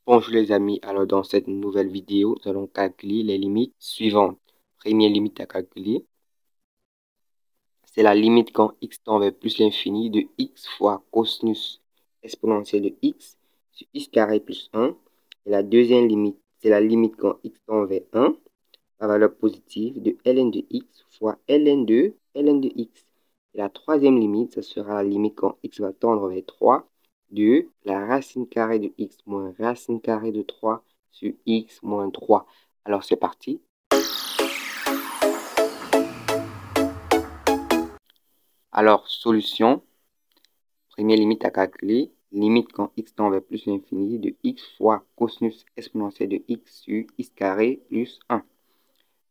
Bonjour les amis, alors dans cette nouvelle vidéo, nous allons calculer les limites suivantes. Première limite à calculer, c'est la limite quand x tend vers plus l'infini de x fois cosinus exponentielle de x sur x carré plus 1. Et la deuxième limite, c'est la limite quand x tend vers 1, la valeur positive de ln de x fois ln de x. Et la troisième limite, ce sera la limite quand x va tendre vers 3 de la racine carrée de x moins racine carrée de 3 sur x moins 3. Alors c'est parti. Alors solution, première limite à calculer, limite quand x tend vers plus l'infini de x fois cosinus exponentielle de x sur x carré plus 1.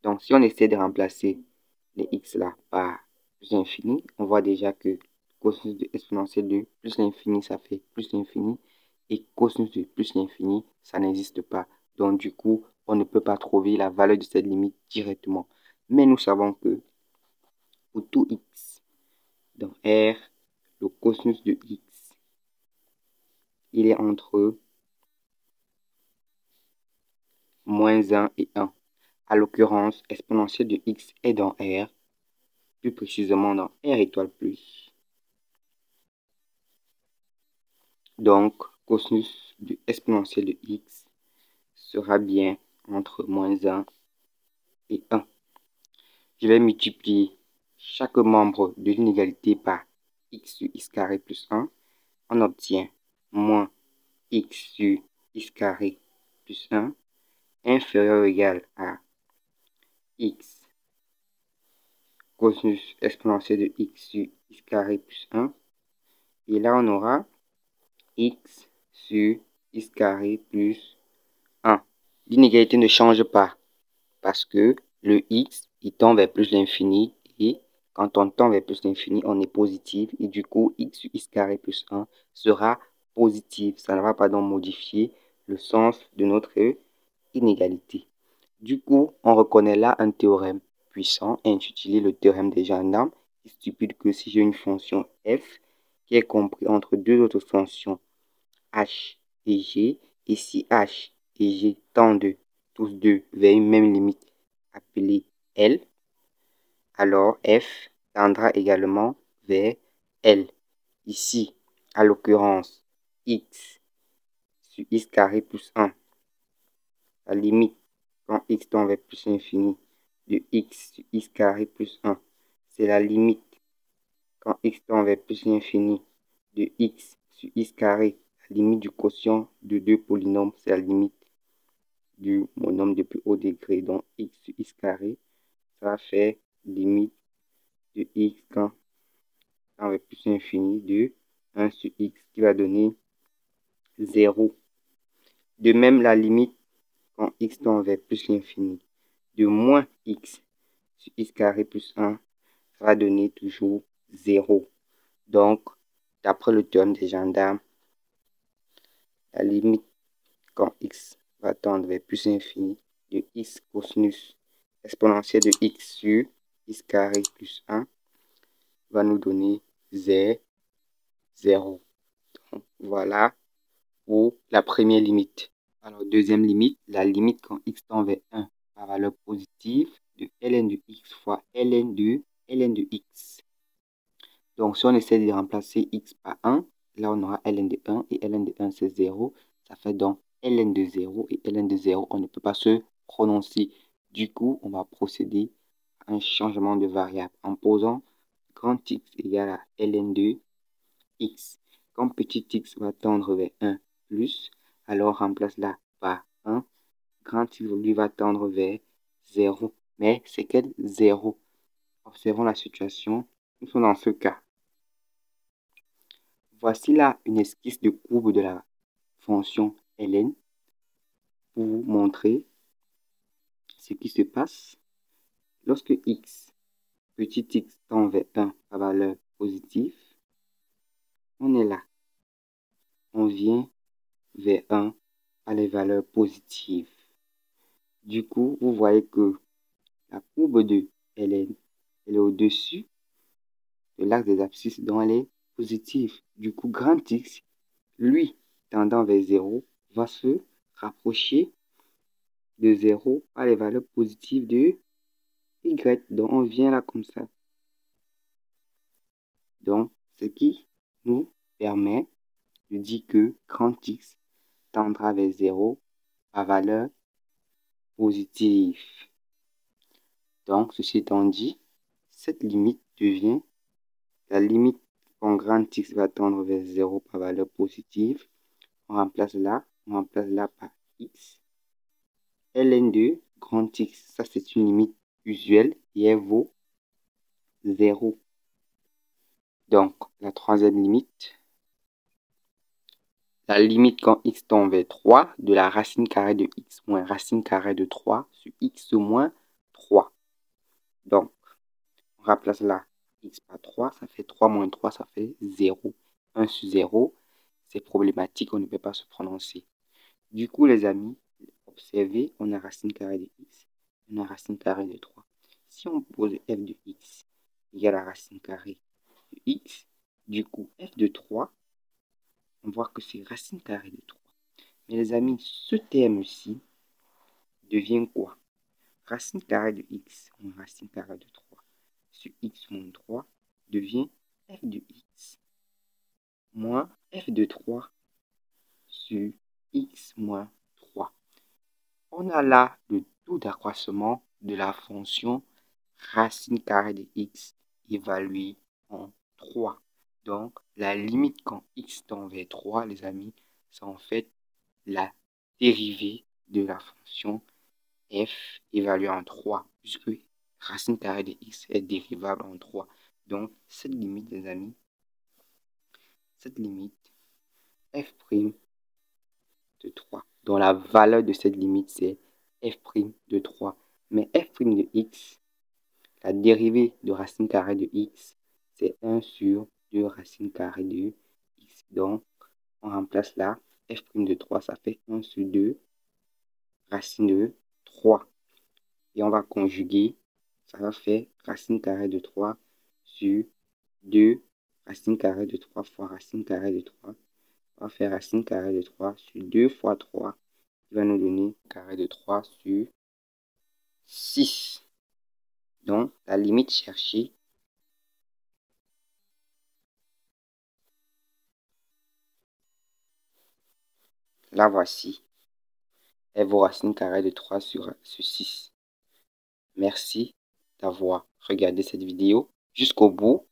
Donc si on essaie de remplacer les x là par plus l'infini, on voit déjà que cosinus de exponentielle de plus l'infini, ça fait plus l'infini. Et cosinus de plus l'infini, ça n'existe pas. Donc du coup, on ne peut pas trouver la valeur de cette limite directement. Mais nous savons que pour tout x dans R, le cosinus de x, il est entre moins 1 et 1. À l'occurrence, exponentielle de x est dans R, plus précisément dans R étoile plus. Donc, cosinus de exponentielle de x sera bien entre moins 1 et 1. Je vais multiplier chaque membre de l'inégalité par x sur x carré plus 1. On obtient moins x sur x carré plus 1 inférieur ou égal à x cosinus exponentielle de x sur x carré plus 1. Et là, on aura x sur x carré plus 1. L'inégalité ne change pas parce que le x, il tend vers plus l'infini et quand on tend vers plus l'infini, on est positif et du coup, x sur x carré plus 1 sera positif. Ça ne va pas donc modifier le sens de notre inégalité. Du coup, on reconnaît là un théorème puissant intitulé le théorème des gendarmes qui stipule que si j'ai une fonction f qui est comprise entre deux autres fonctions h et g, et si h et g tendent tous deux vers une même limite appelée L, alors f tendra également vers L. Ici, à l'occurrence, x sur x carré plus 1, la limite quand x tend vers plus l'infini de x sur x carré plus 1, c'est la limite quand x tend vers plus l'infini de x sur x carré, la limite du quotient de deux polynômes, c'est la limite du monôme de plus haut degré, donc x sur x carré, ça va faire limite de x quand tend vers plus l'infini de 1 sur x qui va donner 0. De même, la limite quand x tend vers plus l'infini de moins x sur x carré plus 1 va donner toujours 0. Donc, d'après le théorème des gendarmes, la limite quand x va tendre vers plus l'infini de x cosinus exponentielle de x sur x carré plus 1 va nous donner 0. Donc, voilà pour la première limite. Alors, deuxième limite, la limite quand x tend vers 1 par valeur positive de ln de x fois ln de x. Donc, si on essaie de remplacer x par 1, là, on aura ln de 1 et ln de 1, c'est 0. Ça fait donc ln de 0 et ln de 0, on ne peut pas se prononcer. Du coup, on va procéder à un changement de variable en posant grand x égale à ln de x. Quand petit x va tendre vers 1 plus, alors remplace là par 1. Grand x, lui, va tendre vers 0. Mais c'est quel 0? Observons la situation. Nous sommes dans ce cas. Voici là une esquisse de courbe de la fonction ln pour vous montrer ce qui se passe lorsque x, petit x, tend vers 1 à valeur positive. On est là. On vient vers 1 à les valeurs positives. Du coup, vous voyez que la courbe de ln, elle est au-dessus de l'axe des abscisses, dont elle est positive. Du coup, grand x, lui, tendant vers 0, va se rapprocher de 0 par les valeurs positives de y. Donc, on vient là comme ça. Donc, ce qui nous permet de dire que grand X tendra vers 0 à valeur positive. Donc, ceci étant dit, cette limite devient la limite quand grand X va tendre vers 0 par valeur positive. On remplace là par X. ln de grand X, ça c'est une limite usuelle et elle vaut 0. Donc, la troisième limite, la limite quand x tend vers 3 de la racine carrée de x moins racine carrée de 3 sur x moins 3. Donc, on remplace là x par 3, ça fait 3 moins 3, ça fait 0. 1 sur 0, c'est problématique, on ne peut pas se prononcer. Du coup, les amis, observez, on a racine carrée de x, on a racine carrée de 3. Si on pose f de x égale à racine carrée de x, du coup, f de 3, on voit que c'est racine carrée de 3. Mais les amis, ce terme-ci devient quoi? Racine carrée de x moins racine carrée de 3 sur x moins 3 devient f de x moins f de 3 sur x moins 3. On a là le taux d'accroissement de la fonction racine carrée de x évaluée en 3. Donc, la limite quand x tend vers 3, les amis, c'est en fait la dérivée de la fonction f évaluée en 3, puisque racine carrée de x est dérivable en 3. Donc, cette limite, les amis, cette limite, f' de 3, dont la valeur de cette limite, c'est f' de 3. Mais f' de x, la dérivée de racine carrée de x, c'est 1 sur 2 racine carrée de x. Donc, on remplace là, f' de 3, ça fait 1 sur 2 racine de 3. Et on va conjuguer, ça va faire racine carrée de 3 sur 2 racine carrée de 3 fois racine carrée de 3. On va faire racine carrée de 3 sur 2 fois 3, qui va nous donner carré de 3 sur 6. Donc, la limite cherchée, la voici. Elle vaut racine carrée de 3 sur 6. Merci d'avoir regardé cette vidéo jusqu'au bout.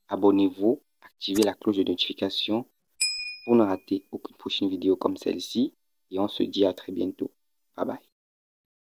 Abonnez-vous, activez la cloche de notification pour ne rater aucune prochaine vidéo comme celle-ci. Et on se dit à très bientôt.